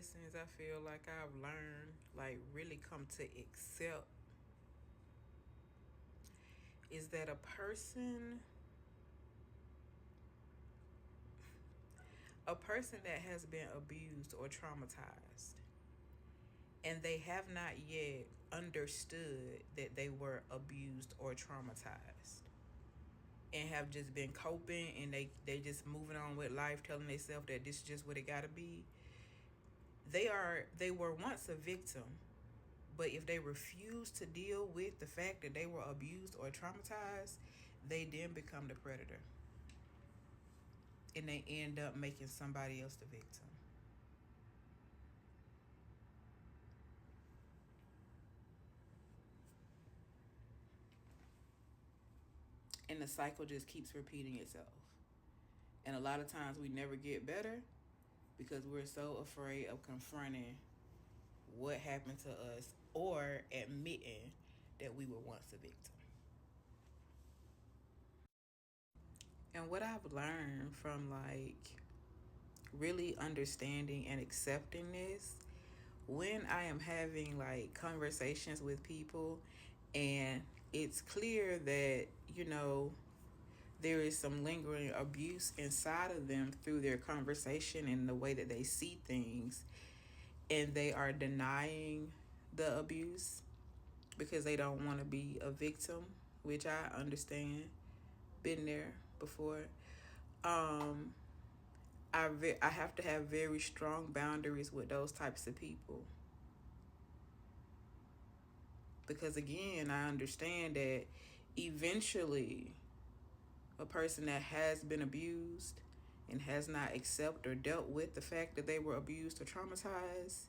lessons I feel like I've learned, like really come to accept, is that a person that has been abused or traumatized and they have not yet understood that they were abused or traumatized and have just been coping, and they just moving on with life, telling themselves that this is just what it gotta be. They were once a victim, but if they refuse to deal with the fact that they were abused or traumatized, they then become the predator, and they end up making somebody else the victim. And the cycle just keeps repeating itself. And a lot of times we never get better because we're so afraid of confronting what happened to us or admitting that we were once a victim. And what I've learned from like really understanding and accepting this, when I am having like conversations with people and it's clear that, there is some lingering abuse inside of them through their conversation and the way that they see things, and they are denying the abuse because they don't want to be a victim, which I understand, been there before. um I have to have very strong boundaries with those types of people, because again, I understand that eventually a person that has been abused and has not accepted or dealt with the fact that they were abused or traumatized,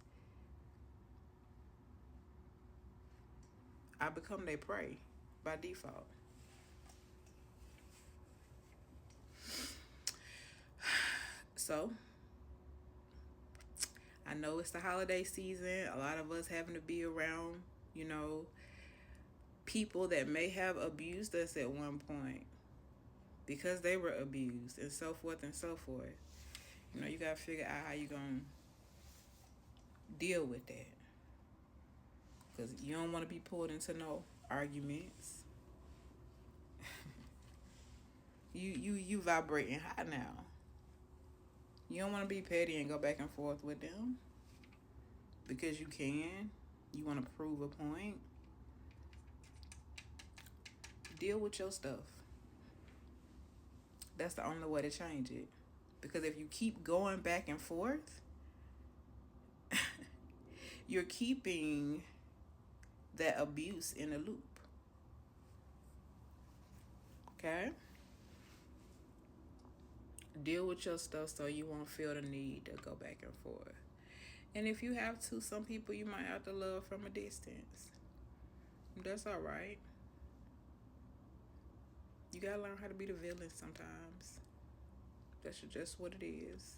I become their prey by default. So I know it's the holiday season, a lot of us having to be around, people that may have abused us at one point because they were abused, and so forth and so forth. You gotta figure out how you gonna deal with that, because you don't want to be pulled into no arguments. You vibrating high now. You don't want to be petty and go back and forth with them because you can. You want to prove a point. Deal with your stuff. That's the only way to change it. Because if you keep going back and forth, you're keeping that abuse in a loop. Okay? Deal with your stuff so you won't feel the need to go back and forth. And if you have to, some people you might have to love from a distance. That's all right. You gotta learn how to be the villain sometimes. That's just what it is.